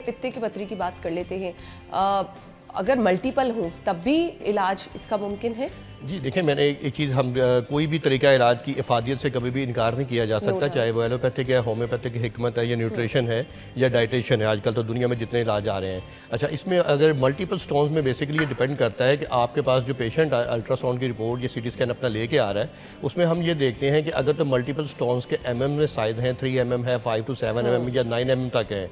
पित्ते की पथरी की बात कर लेते हैं, अगर मल्टीपल हो तब भी इलाज इसका मुमकिन है? जी देखिए, मैंने एक चीज़, हम कोई भी तरीका इलाज की इफादियत से कभी भी इनकार नहीं किया जा सकता, चाहे वो एलोपैथिक है, होम्योपैथिक हिकमत है, या न्यूट्रिशन है, या डाइटेशन है। आजकल तो दुनिया में जितने इलाज आ रहे हैं। अच्छा, इसमें अगर मल्टीपल स्टोन्स में बेसिकली ये डिपेंड करता है कि आपके पास जो पेशेंट अल्ट्रासाउंड की रिपोर्ट या सीटी स्कैन अपना लेके आ रहा है, उसमें हम ये देखते हैं कि अगर तो मल्टीपल स्टोन्स के में साइज हैं, 3 है, 5 to 7 या 9 तक है,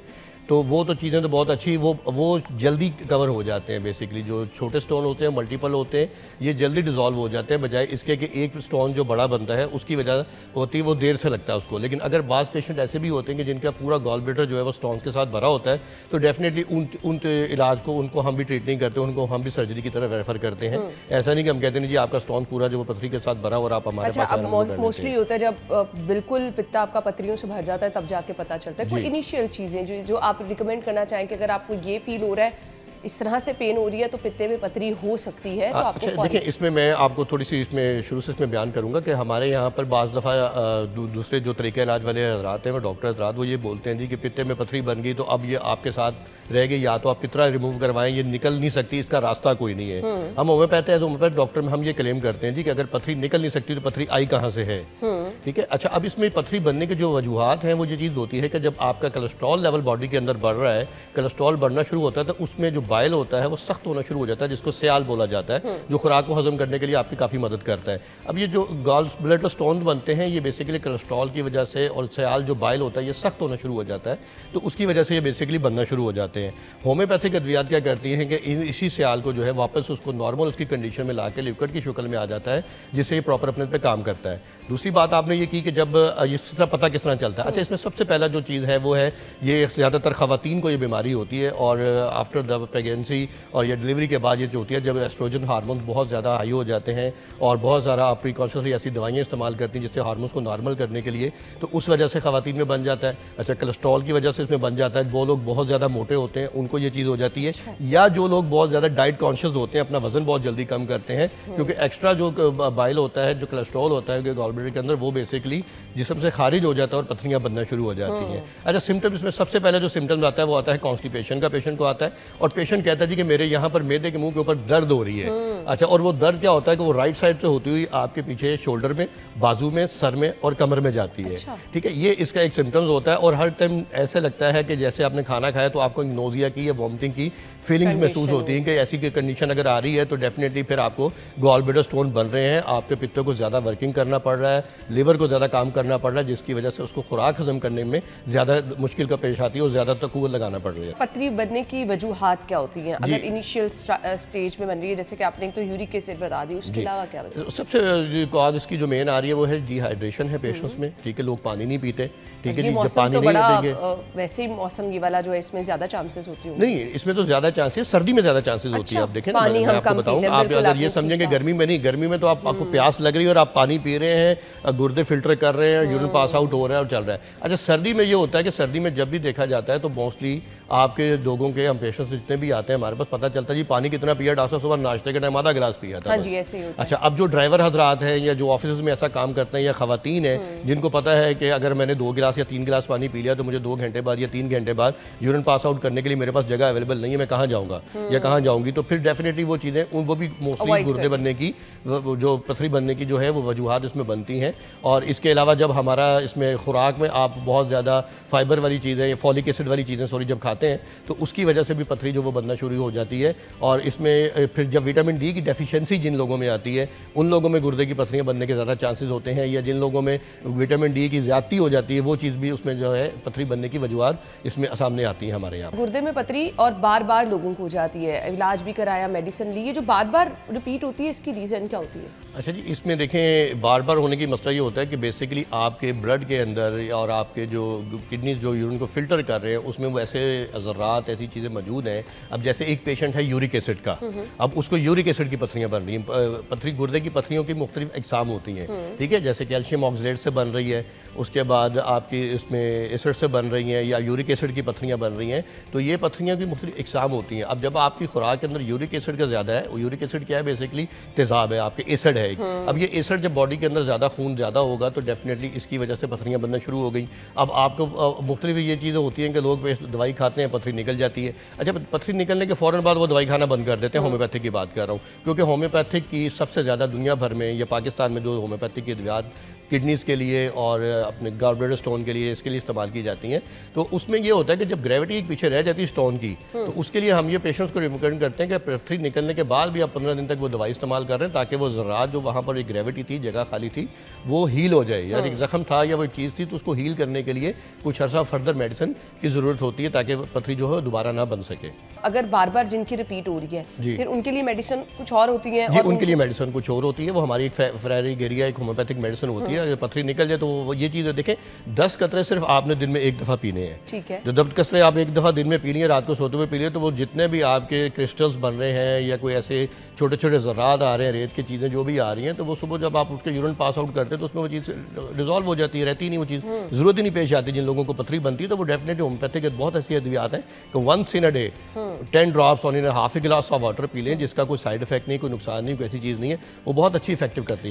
तो वो तो चीज़ें तो बहुत अच्छी, वो जल्दी कवर हो जाते हैं। बेसिकली जो छोटे स्टोन होते हैं, मल्टीपल होते हैं, ये जल्दी डिज़ोल्व हो जाते हैं, बजाय इसके कि एक स्टोन जो बड़ा बनता है उसकी वजह होती है वो देर से लगता है उसको। लेकिन अगर बाज़ पेशेंट ऐसे भी होते हैं कि जिनका पूरा गॉल ब्लैडर जो है वो स्टोन्स के साथ भरा होता है, तो डेफिनेटली उन इलाज को उनको हम भी ट्रीट नहीं करते, उनको हम भी सर्जरी की तरफ रेफर करते हैं। ऐसा नहीं कि हम कहते हैं जी आपका स्टोन पूरा जो पथरी के साथ भरा और आप हमारे पास। अब मोस्टली होता है जब बिल्कुल पित्ता आपका पथरियों से भर जाता है तब जाके पता चलता है। कोई इनिशियल चीज़ें जो आप रिकमेंड करना चाहें कि अगर आपको ये फील हो रहा है, इस तरह से पेन हो रही है, तो पित्ते में पथरी हो सकती है, तो आपको अच्छा देखिए, इसमें मैं आपको थोड़ी सी इसमें शुरू से इसमें बयान करूंगा कि हमारे यहाँ पर बाज़ दफ़ा दूसरे जो तरीके इलाज वाले हजरात हैं, वो डॉक्टर हजरात, वो ये बोलते हैं जी कि पित्ते में पथरी बन गई तो अब ये आपके साथ रह गई, या तो आप पित्रा रिमूव करवाएं, ये निकल नहीं सकती, इसका रास्ता कोई नहीं है। हम होम्योपैथ है, होम्योपैथ डॉक्टर में हम ये क्लेम करते हैं जी कि अगर पथरी निकल नहीं सकती तो पथरी आई कहाँ से है। ठीक है। अच्छा, अब इसमें पथरी बनने के जो वजूहात हैं, वो ये चीज़ होती है कि जब आपका कोलेस्ट्रॉल लेवल बॉडी के अंदर बढ़ रहा है, कोलेस्ट्रॉल बढ़ना शुरू होता है, तो उसमें जो बाइल होता है वो सख्त होना शुरू हो जाता है, जिसको स्याल बोला जाता है, जो खुराक को हजम करने के लिए आपकी काफ़ी मदद करता है। अब ये जो गॉल ब्लैडर स्टोन बनते हैं, ये बेसिकली कोलेस्ट्रॉल की वजह से, और स्याल जो बाइल होता है ये सख्त होना शुरू हो जाता है, तो उसकी वजह से ये बेसिकली बनना शुरू हो जाते हैं। होम्योपैथिक अद्वियात क्या करती हैं कि इसी स्याल को जो है वापस उसको नॉर्मल उसकी कंडीशन में ला के लिक्विड की शक्ल में आ जाता है, जिससे ये प्रॉपर अपने पे काम करता है। दूसरी बात आपने ये की कि जब इस तरह पता किस तरह चलता है। अच्छा, इसमें सबसे पहला जो चीज़ है वो है, ये ज़्यादातर ख़वातीन को ये बीमारी होती है, और आफ्टर द प्रेगनेंसी और या डिलीवरी के बाद ये जो होती है, जब एस्ट्रोजन हार्मोन बहुत ज़्यादा हाई हो जाते हैं और बहुत सारा आप प्रिकॉशनली ऐसी दवाइयाँ इस्तेमाल करती हैं जिससे हार्मोन्स को नॉर्मल करने के लिए, तो उस वजह से ख़वातीन में बन जाता है। अच्छा, कोलेस्ट्रॉल की वजह से इसमें बन जाता है। वो लोग बहुत ज़्यादा मोटे होते हैं, उनको ये चीज़ हो जाती है। या जो लोग बहुत ज़्यादा डाइट कॉन्शियस होते हैं, अपना वजन बहुत जल्दी कम करते हैं, क्योंकि एक्स्ट्रा जो बाइल होता है, जो कोलेस्ट्रॉल होता है गॉल ब्लैडर के अंदर, वो बेसिकली जिस्म से खारिज हो जाता है और पथरियाँ बनना शुरू हो जाती हैं। अच्छा, सिम्टम इसमें सबसे पहले जो सिम्टम आता है वो आता है कॉन्स्टिपेशन का, पेशेंट को आता है, और पेशेंट कहता है जी कि मेरे यहाँ पर मेदे के मुंह के ऊपर दर्द हो रही है। अच्छा, और वो दर्द क्या होता है कि वो राइट साइड से होती हुई आपके पीछे शोल्डर में, बाजू में, सर में और कमर में जाती है। ठीक है, ये इसका एक सिम्टम्स होता है, और हर टाइम ऐसे लगता है कि जैसे आपने खाना खाया तो आपको नोजिया की या वॉमिटिंग की फीलिंग्स महसूस होती हैं कि ऐसी की कंडीशन अगर आ रही है तो डेफिनेटली फिर आपको गॉल ब्लैडर स्टोन बन रहे हैं, आपके पित्ते को ज़्यादा वर्किंग करना पड़ रहा है, लिवर को ज़्यादा काम करना पड़ रहा है, जिसकी वजह से उसको खुराक हजम करने में ज़्यादा मुश्किल का पेश आती है और ज़्यादा तक़व्वुत लगाना पड़ रही है। पथरी बनने की वजूहात क्या होती हैं अगर इनिशियल स्टेज में बन रही है? जैसे कि आपने तो यूरिक एसिड बता दी, उसके अलावा क्या बता? सबसे कॉज इसकी जो मेन आ रही है वो है डिहाइड्रेशन है पेशेंट्स में। ठीक है, लोग पानी नहीं पीते। ठीक है जी, जब पानी नहीं पिएंगे, वैसे ही मौसम ये वाला जो है इसमें ज़्यादा चांसेस होती हैं। नहीं, इसमें तो ज़्यादा चांसेस, सर्दी में ज़्यादा चांसेस होती है। आप देखें ना, मैं आपको बताऊँ, आप अगर ये समझेंगे गर्मी में नहीं, गर्मी में तो आपको प्यास लग रही है और आप पानी पी रहे हैं, गुर्दे फिल्टर कर रहे हैं, यूरिन पास आउट हो रहा है और चल रहा है। अच्छा, सर्दी में ये होता है कि सर्दी में जब भी देखा जाता है तो मोस्टली आपके लोगों के, हम पेशेंट्स जितने भी आते हैं हमारे पास, पता चलता है जी पानी कितना पिया, डॉक्टर सुबह नाश्ते के टाइम आधा गिलास पिया था। हाँ जी, ऐसे ही होता है। अच्छा, अब जो ड्राइवर हजरात हैं या जो ऑफिस में ऐसा काम करते हैं या खवातीन हैं जिनको पता है कि अगर मैंने 2 गिलास या 3 गिलास पानी पी लिया तो मुझे 2 घंटे बाद या 3 घंटे बाद यूरिन पास आउट करने के लिए मेरे पास जगह अवेलेबल नहीं है, मैं कहाँ जाऊँगा या कहाँ जाऊँगी, तो फिर डेफिनेटली वो चीज़ें वो भी मोस्टली गुर्दे बनने की, जो पथरी बनने की जो है वो वजूहात इसमें बनती हैं। और इसके अलावा जब हमारा इसमें खुराक में आप बहुत ज़्यादा फाइबर वाली चीज़ें या फॉलिक एसिड वाली चीज़ें जब खाते हैं तो उसकी वजह से भी पथरी जो वो बनना शुरू हो जाती है। और इसमें फिर जब विटामिन डी की डेफिशिएंसी जिन लोगों में आती है उन लोगों में गुर्दे की पथरियाँ बनने के ज़्यादा चांसेस होते हैं, या जिन लोगों में विटामिन डी की ज़्यादती हो जाती है वो चीज़ भी उसमें जो है पथरी बनने की वजूहात इसमें सामने आती है हमारे यहाँ। गुर्दे में पथरी और बार बार लोगों को हो जाती है, इलाज भी कराया, मेडिसिन ली, ये जो बार बार रिपीट होती है इसकी रीज़न क्या होती है? अच्छा जी, इसमें देखें बार बार होने की मसला ये होता है कि बेसिकली आपके ब्लड के अंदर और आपके जो किडनीज जो यूरिन को फिल्टर कर रहे हैं उसमें वो ऐसे ज़रात ऐसी चीज़ें मौजूद हैं। अब जैसे एक पेशेंट है यूरिक एसिड का, अब उसको यूरिक एसिड की पथरियाँ बन रही हैं। पथरी गुर्दे की पथरियों की मुख्तलिफ इकसाम होती हैं। ठीक है, जैसे कैल्शियम ऑक्सलेट से बन रही है, उसके बाद आपकी इसमें एसिड से बन रही हैं, या यूरिक एसिड की पथरियाँ बन रही हैं। तो ये पथरियाँ की मुख्तलिफ इकसाम होती हैं। अब जब आपकी खुराक के अंदर यूरिक एसिड का ज़्यादा है, यूरिक एसिड क्या है, बेसिकली तेज़ाब है, आपके एसिड है जाएगी। अब ये एसिड जब बॉडी के अंदर ज़्यादा खून ज़्यादा होगा तो डेफिनेटली इसकी वजह से पथरियाँ बनना शुरू हो गई। अब आपको मुख्तलिफ ये चीज़ें होती हैं कि लोग दवाई खाते हैं, पथरी निकल जाती है। अच्छा, पथरी निकलने के फ़ौरन बाद वो दवाई खाना बंद कर देते हैं। होम्योपैथिक की बात कर रहा हूँ, क्योंकि होम्योपैथिक की सबसे ज़्यादा दुनिया भर में या पाकिस्तान में जो होम्योपैथिक की अद्वियात किडनीज़ के लिए और अपने गॉलब्लैडर स्टोन के लिए, इसके लिए इस्तेमाल की जाती हैं, तो उसमें ये होता है कि जब ग्रेविटी एक पीछे रह जाती है स्टोन की, तो उसके लिए हम ये पेशेंट्स को रिकमेंड करते हैं कि पथरी निकलने के बाद भी आप 15 दिन तक वो दवाई इस्तेमाल कर रहे हैं, ताकि वो ज़रात जो वहाँ पर एक ग्रेविटी थी, जगह खाली थी, वो हील हो जाए। यानी एक ज़ख्म था या वो चीज़ थी, तो उसको हील करने के लिए कुछ अर्सा फर्दर मेडिसिन की ज़रूरत होती है, ताकि पथरी जो है दोबारा ना बन सके। अगर बार बार जिनकी रिपीट हो रही है, फिर उनके लिए मेडिसिन कुछ और होती है? जी, उनके लिए मेडिसिन कुछ और होती है। वो हमारी एक फ्रायरिगेरिया एक होम्योपैथिक मेडिसिन होती है। अगर पथरी निकल जाए तो वो ये चीज़ देखें, 10 कतरे सिर्फ आपने दिन में एक दफ़ा पीने हैं। ठीक है। जो 10 कतरे आप एक दफ़ा दिन में पी लिए, रात को सोते हुए पी लिए, तो वो जितने भी आपके क्रिस्टल्स बन रहे हैं या कोई ऐसे छोटे छोटे ज़रात आ रहे हैं, रेत की चीज़ें जो भी आ रही हैं, तो वो सुबह जब आप उठ के यूरिन पास आउट करते हैं तो उसमें वो चीज़ रिजॉल्व हो जाती है, रहती ही नहीं वो चीज़, ज़रूरत ही नहीं पेश आती। जिन लोगों को पथरी बनती है तो वो डेफिनेटली होम्योपैथिक के बहुत ऐसी अद्वियात हैं कि once in a day 10 drops on in half a glass of water P लें, जिसका कोई साइड इफेक्ट नहीं, कोई नुकसान नहीं, कोई ऐसी चीज़ नहीं है, वो बहुत अच्छी इफेक्टिव करती है।